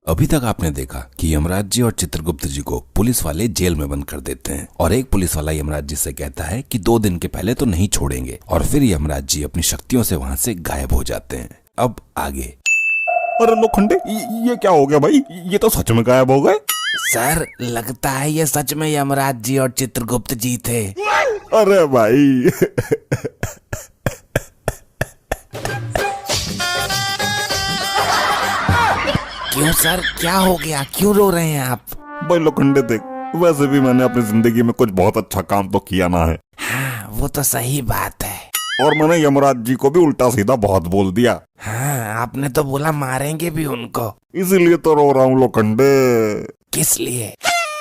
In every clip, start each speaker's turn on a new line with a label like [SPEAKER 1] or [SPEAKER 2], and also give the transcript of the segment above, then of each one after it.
[SPEAKER 1] अभी तक आपने देखा कि यमराज जी और चित्रगुप्त जी को पुलिस वाले जेल में बंद कर देते हैं और एक पुलिस वाला यमराज जी से कहता है कि 2 दिन के पहले तो नहीं छोड़ेंगे और फिर यमराज जी अपनी शक्तियों से वहाँ से गायब हो जाते हैं। अब आगे।
[SPEAKER 2] अरे लोखंडे, ये क्या हो गया भाई? ये तो सच में गायब हो गए।
[SPEAKER 3] सर लगता है ये सच में यमराज जी और चित्रगुप्त जी थे।
[SPEAKER 2] अरे भाई
[SPEAKER 3] क्यों सर, क्या हो गया? क्यों रो रहे हैं आप?
[SPEAKER 2] भाई लोखंडे देख, वैसे भी मैंने अपनी जिंदगी में कुछ बहुत अच्छा काम तो किया ना है।
[SPEAKER 3] हाँ वो तो सही बात है।
[SPEAKER 2] और मैंने यमराज जी को भी उल्टा सीधा बहुत बोल दिया।
[SPEAKER 3] हाँ आपने तो बोला मारेंगे भी उनको।
[SPEAKER 2] इसीलिए तो रो रहा हूँ लोखंडे।
[SPEAKER 3] किस लिए?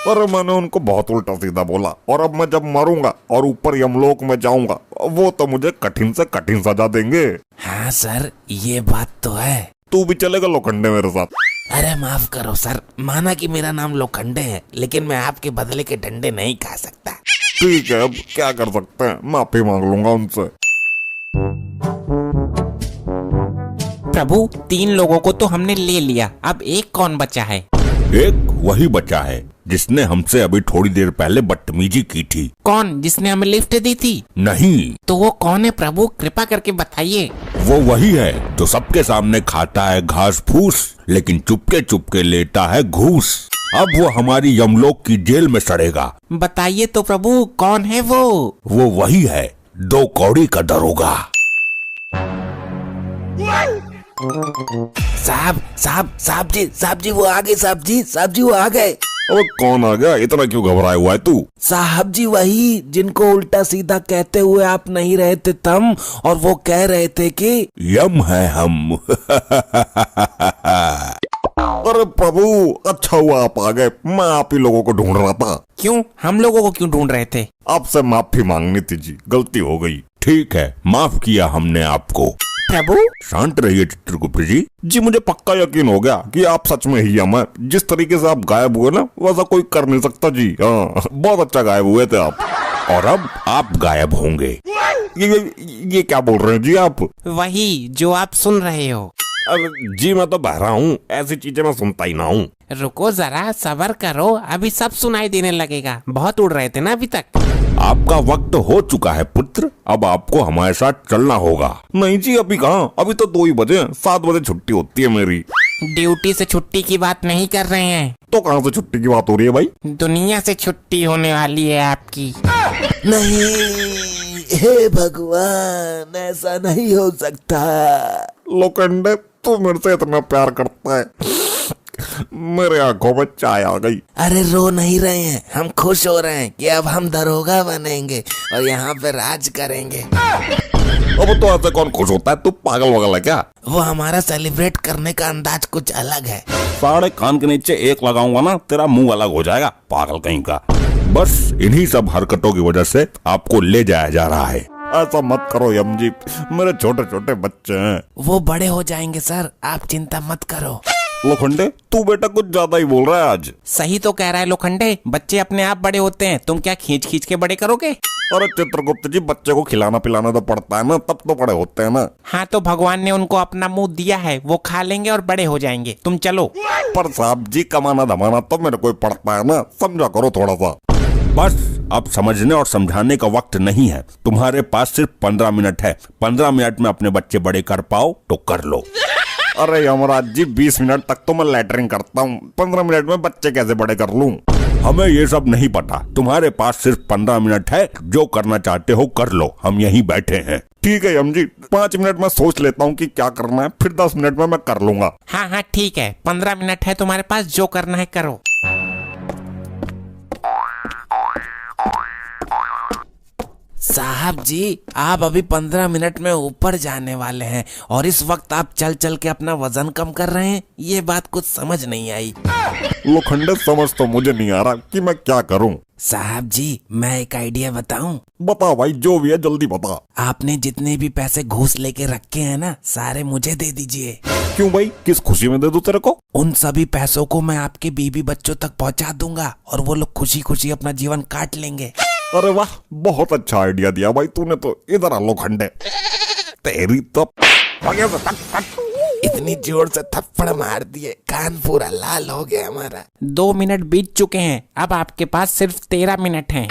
[SPEAKER 2] अरे मैंने उनको बहुत उल्टा सीधा बोला और अब मैं जब मरूंगा और ऊपर यमलोक में जाऊंगा वो तो मुझे कठिन से कठिन सजा देंगे।
[SPEAKER 3] हाँ सर ये बात तो है।
[SPEAKER 2] तू भी चलेगा लोखंडे मेरे साथ?
[SPEAKER 3] अरे माफ करो सर, माना कि मेरा नाम लोखंडे है लेकिन मैं आपके बदले के डंडे नहीं खा सकता।
[SPEAKER 2] ठीक है, अब क्या कर सकते हैं, माफी मांग लूंगा उनसे।
[SPEAKER 4] प्रभु 3 लोगों को तो हमने ले लिया, अब एक कौन बचा है?
[SPEAKER 5] एक वही बचा है जिसने हमसे अभी थोड़ी देर पहले बदतमीजी की थी।
[SPEAKER 4] कौन? जिसने हमें लिफ्ट दी थी?
[SPEAKER 5] नहीं।
[SPEAKER 4] तो वो कौन है प्रभु, कृपा करके बताइए।
[SPEAKER 5] वो वही है जो सबके सामने खाता है घास फूस लेकिन चुपके चुपके लेता है घूस। अब वो हमारी यमलोक की जेल में सड़ेगा।
[SPEAKER 4] बताइए तो प्रभु कौन है वो?
[SPEAKER 5] वो वही है 2 कौड़ी का दरोगा।
[SPEAKER 3] साहब जी वो आ गए। साहब जी वो आ गए।
[SPEAKER 2] अब कौन आ गया? इतना क्यों घबराया हुआ है तू?
[SPEAKER 3] साहब जी वही जिनको उल्टा सीधा कहते हुए आप नहीं रहे थे तम, और वो कह रहे थे कि
[SPEAKER 5] यम है हम।
[SPEAKER 2] अरे प्रभु, अच्छा हुआ आप आ गए, मैं आप ही लोगों को ढूंढ रहा था।
[SPEAKER 4] क्यों? हम लोगों को क्यों ढूंढ रहे थे?
[SPEAKER 2] आपसे माफी मांगनी थी जी, गलती हो गई।
[SPEAKER 5] ठीक है, माफ किया हमने आपको।
[SPEAKER 4] प्रभु
[SPEAKER 5] शांत रहिए चित्रगुप्त जी।
[SPEAKER 2] जी मुझे पक्का यकीन हो गया कि आप सच में ही यम है। जिस तरीके से आप गायब हुए ना वैसा कोई कर नहीं सकता जी। हाँ बहुत अच्छा गायब हुए थे आप।
[SPEAKER 5] और अब आप गायब होंगे।
[SPEAKER 2] ये क्या बोल रहे हैं जी आप?
[SPEAKER 4] वही जो आप सुन रहे हो।
[SPEAKER 2] अब जी मैं तो बहरा हूँ, ऐसी चीजें मैं सुनता ही ना हूँ।
[SPEAKER 4] रुको जरा, सब्र करो, अभी सब सुनाई देने लगेगा। बहुत उड़ रहे थे ना अभी तक।
[SPEAKER 5] आपका वक्त हो चुका है पुत्र, अब आपको हमारे साथ चलना होगा।
[SPEAKER 2] नहीं जी अभी कहाँ, अभी तो 2 ही बजे, 7 बजे छुट्टी होती है मेरी।
[SPEAKER 4] ड्यूटी से छुट्टी की बात नहीं कर रहे हैं।
[SPEAKER 2] तो कहाँ से छुट्टी की बात हो रही है भाई?
[SPEAKER 4] दुनिया से छुट्टी होने वाली है आपकी।
[SPEAKER 3] नहीं, हे भगवान ऐसा नहीं हो सकता।
[SPEAKER 2] लोखंडे तू मेरे से इतना प्यार करता है, मेरे आंखों में चाय आ गई।
[SPEAKER 3] अरे रो नहीं रहे हैं, हम खुश हो रहे हैं कि अब हम दरोगा बनेंगे और यहाँ पे राज करेंगे।
[SPEAKER 2] अब तो ऐसे कौन खुश होता है? तू पागल वगल है क्या?
[SPEAKER 3] वो हमारा सेलिब्रेट करने का अंदाज कुछ अलग है।
[SPEAKER 5] साढ़े कान के नीचे एक लगाऊंगा ना, तेरा मुंह अलग हो जाएगा, पागल कहीं का। बस इन्हीं सब हरकतों की वजह से आपको ले जाया जा रहा है।
[SPEAKER 2] ऐसा मत करो यम जी, मेरे छोटे छोटे बच्चे हैं।
[SPEAKER 3] वो बड़े हो जाएंगे सर, आप चिंता मत करो।
[SPEAKER 2] लोखंडे तू बेटा कुछ ज्यादा ही बोल रहा है आज।
[SPEAKER 4] सही तो कह रहा है लोखंडे, बच्चे अपने आप बड़े होते हैं, तुम क्या खींच खींच के बड़े करोगे?
[SPEAKER 2] अरे चित्रगुप्त जी, बच्चे को खिलाना पिलाना तो पड़ता है ना, तब तो बड़े होते हैं ना।
[SPEAKER 4] हाँ तो भगवान ने उनको अपना मुंह दिया है, वो खा लेंगे और बड़े हो जाएंगे। तुम चलो।
[SPEAKER 2] पर साहब जी कमाना धमाना तो मेरे को पड़ता है ना, समझा करो थोड़ा सा।
[SPEAKER 5] बस अब समझने और समझाने का वक्त नहीं है, तुम्हारे पास सिर्फ 15 मिनट है। 15 मिनट में अपने बच्चे बड़े कर पाओ तो कर लो।
[SPEAKER 2] अरे यमराज जी 20 मिनट तक तो मैं लैटरिंग करता हूँ, 15 मिनट में बच्चे कैसे बड़े कर लूँ?
[SPEAKER 5] हमें ये सब नहीं पता, तुम्हारे पास सिर्फ 15 मिनट है, जो करना चाहते हो कर लो, हम यहीं बैठे हैं।
[SPEAKER 2] ठीक है यम जी, 5 मिनट में सोच लेता हूँ कि क्या करना है, फिर 10 मिनट में मैं कर लूंगा।
[SPEAKER 4] हाँ हाँ ठीक है, 15 मिनट है तुम्हारे पास, जो करना है करो।
[SPEAKER 3] साहब जी आप अभी 15 मिनट में ऊपर जाने वाले हैं और इस वक्त आप चल चल के अपना वजन कम कर रहे हैं, ये बात कुछ समझ नहीं आई।
[SPEAKER 2] लोखंडे समझ तो मुझे नहीं आ रहा कि मैं क्या करूं।
[SPEAKER 3] साहब जी मैं एक आइडिया बताऊं?
[SPEAKER 2] बता भाई, जो भी है जल्दी बता।
[SPEAKER 3] आपने जितने भी पैसे घूस लेके रखे हैं ना, सारे मुझे दे दीजिए।
[SPEAKER 2] क्यों भाई, किस खुशी में दे दूं तेरे को?
[SPEAKER 3] उन सभी पैसों को मैं आपके बीवी बच्चों तक पहुंचा दूंगा और वो लोग खुशी खुशी अपना जीवन काट लेंगे।
[SPEAKER 2] अरे वाह, बहुत अच्छा आइडिया दिया भाई तूने तो। इधर आ लोखंडे, तेरी तो
[SPEAKER 3] इतनी जोर से थप्पड़ मार दिए, कान पूरा लाल हो गया हमारा।
[SPEAKER 4] 2 मिनट बीत चुके हैं, अब आपके पास सिर्फ 13 मिनट हैं।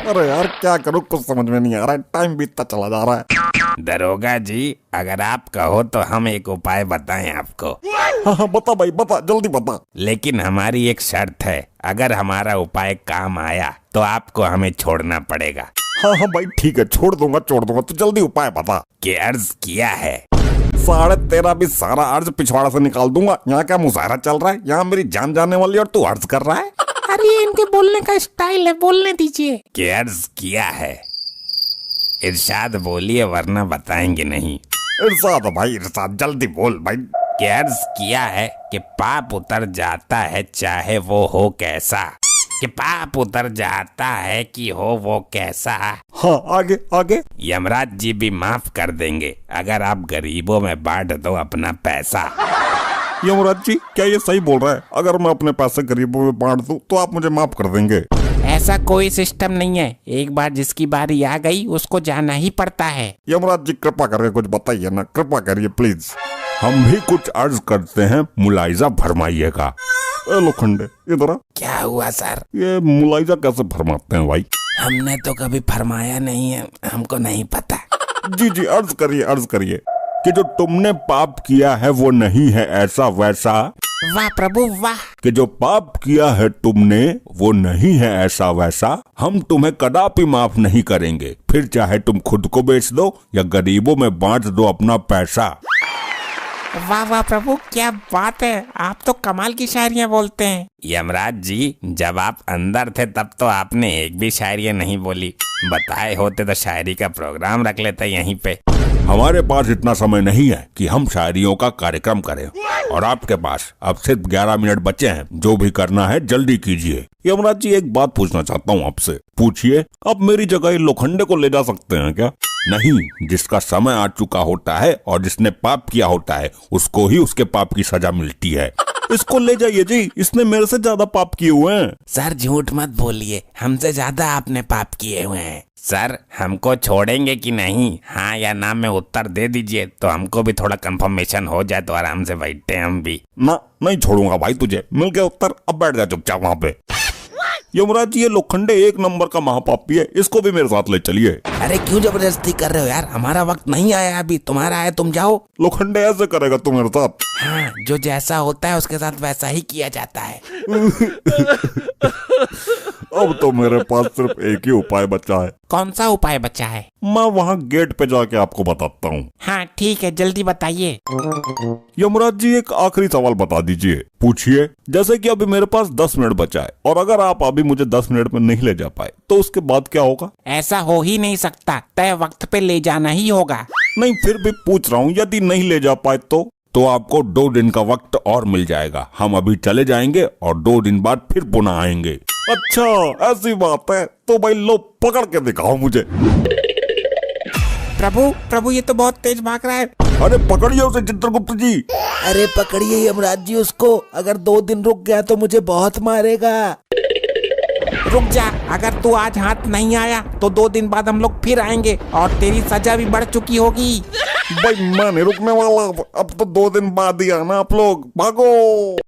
[SPEAKER 2] अरे यार क्या करूँ, कुछ समझ में नहीं आ रहा है, टाइम बीतता चला जा रहा है।
[SPEAKER 3] दरोगा जी, अगर आप कहो तो हम एक उपाय बताएं आपको।
[SPEAKER 2] हाँ हाँ बता भाई बता, जल्दी बता।
[SPEAKER 3] लेकिन हमारी एक शर्त है, अगर हमारा उपाय काम आया तो आपको हमें छोड़ना पड़ेगा।
[SPEAKER 2] हाँ हाँ भाई ठीक है, छोड़ दूंगा तो जल्दी उपाय बता।
[SPEAKER 3] कि अर्ज किया है
[SPEAKER 2] 13.5 भी सारा अर्ज पिछवाड़ा से निकाल दूंगा। यहाँ क्या मुजाहरा चल रहा है, यहाँ मेरी जान जाने वाली और तू अर्ज कर रहा है।
[SPEAKER 4] अरे ये इनके बोलने का स्टाइल है, बोलने दीजिए।
[SPEAKER 3] कि अर्ज किया है। इरशाद बोलिए वरना बताएंगे नहीं।
[SPEAKER 2] इरशाद भाई इरशाद, जल्दी बोल भाई।
[SPEAKER 3] कि अर्ज किया है कि पाप उतर जाता है चाहे वो हो कैसा। कि पाप उतर जाता है कि हो वो कैसा।
[SPEAKER 2] हाँ आगे आगे।
[SPEAKER 3] यमराज जी भी माफ कर देंगे अगर आप गरीबों में बांट दो अपना पैसा।
[SPEAKER 2] यमराज जी क्या ये सही बोल रहा है, अगर मैं अपने पैसे गरीबों में बांट दूं तो आप मुझे माफ कर देंगे?
[SPEAKER 4] ऐसा कोई सिस्टम नहीं है, एक बार जिसकी बारी आ गई उसको जाना ही पड़ता है।
[SPEAKER 2] यमराज जी कृपा करके कुछ बताइए ना, कृपा करिए प्लीज।
[SPEAKER 5] हम भी कुछ अर्ज करते हैं, मुलाइजा फरमाइएगा।
[SPEAKER 2] ए लोखंडे इधर आ।
[SPEAKER 3] क्या हुआ सर?
[SPEAKER 2] ये मुलाइजा कैसे फरमाते हैं भाई?
[SPEAKER 3] हमने तो कभी फरमाया नहीं है, हमको नहीं पता।
[SPEAKER 2] जी जी अर्ज करिए।
[SPEAKER 5] कि जो तुमने पाप किया है वो नहीं है ऐसा वैसा।
[SPEAKER 4] वाह प्रभु वाह।
[SPEAKER 5] कि जो पाप किया है तुमने वो नहीं है ऐसा वैसा, हम तुम्हें कदापि माफ नहीं करेंगे, फिर चाहे तुम खुद को बेच दो या गरीबों में बांट दो अपना पैसा।
[SPEAKER 4] वाह वाह प्रभु क्या बात है, आप तो कमाल की शायरियाँ बोलते हैं।
[SPEAKER 3] यमराज जी, जब आप अंदर थे तब तो आपने एक भी शायरी नहीं बोली। बताए होते तो शायरी का प्रोग्राम रख लेते यहीं पे।
[SPEAKER 5] हमारे पास इतना समय नहीं है कि हम शायरियों का कार्यक्रम करें, और आपके पास अब सिर्फ 11 मिनट बचे हैं। जो भी करना है जल्दी कीजिए।
[SPEAKER 2] यमराज जी एक बात पूछना चाहता हूँ आपसे।
[SPEAKER 5] पूछिए।
[SPEAKER 2] आप मेरी जगह ये लोखंडे को ले जा सकते हैं क्या?
[SPEAKER 5] नहीं, जिसका समय आ चुका होता है और जिसने पाप किया होता है उसको ही उसके पाप की सजा मिलती है।
[SPEAKER 2] इसको ले जाइए जी, इसने मेरे से ज्यादा पाप किए हुए हैं।
[SPEAKER 3] सर झूठ मत बोलिए, हमसे ज्यादा आपने पाप किए हुए हैं। सर हमको छोड़ेंगे कि नहीं, हाँ या ना में उत्तर दे दीजिए तो हमको भी थोड़ा कंफर्मेशन हो जाए तो आराम से बैठे हम भी।
[SPEAKER 2] ना नहीं छोड़ूंगा भाई तुझे, मिल गया उत्तर, अब बैठ जा चुपचाप वहाँ पे। यमराज जी ये लोखंडे 1 नंबर का महापापी है, इसको भी मेरे साथ ले चलिए।
[SPEAKER 3] अरे क्यों जबरदस्ती कर रहे हो यार, हमारा वक्त नहीं आया अभी, तुम्हारा है, तुम जाओ।
[SPEAKER 2] लोखंडे ऐसे करेगा तू मेरे साथ?
[SPEAKER 3] हाँ, जो जैसा होता है उसके साथ वैसा ही किया जाता है।
[SPEAKER 2] अब तो मेरे पास सिर्फ एक ही उपाय बचा है।
[SPEAKER 4] कौन सा उपाय बचा है?
[SPEAKER 2] मैं वहाँ गेट पे जाके आपको बताता हूँ।
[SPEAKER 4] हाँ ठीक है, जल्दी बताइए।
[SPEAKER 2] यमराज जी एक आखिरी सवाल बता दीजिए।
[SPEAKER 5] पूछिए।
[SPEAKER 2] जैसे कि अभी मेरे पास 10 मिनट बचा है और अगर आप अभी मुझे 10 मिनट में नहीं ले जा पाए तो उसके बाद क्या होगा?
[SPEAKER 4] ऐसा हो ही नहीं सकता, तय वक्त पे ले जाना ही होगा।
[SPEAKER 2] नहीं फिर भी पूछ रहा हूँ, यदि नहीं ले जा पाए
[SPEAKER 5] तो आपको 2 दिन का वक्त और मिल जाएगा। हम अभी चले जाएंगे और 2 दिन बाद फिर पुनः आएंगे।
[SPEAKER 2] अच्छा ऐसी बात है, तो भाई लो पकड़ के दिखाओ मुझे।
[SPEAKER 4] प्रभु ये तो बहुत तेज भाग रहा है।
[SPEAKER 2] अरे पकड़िए उसे चित्रगुप्त जी।
[SPEAKER 3] अरे पकड़िए यमराज जी उसको, अगर 2 दिन रुक गया तो मुझे बहुत मारेगा।
[SPEAKER 4] रुक जा, अगर तू आज हाथ नहीं आया तो 2 दिन बाद हम लोग फिर आएंगे और तेरी सजा भी बढ़ चुकी होगी।
[SPEAKER 2] भाई मैं नहीं रुकने वाला, अब तो 2 दिन बाद ही आना आप लोग, भागो।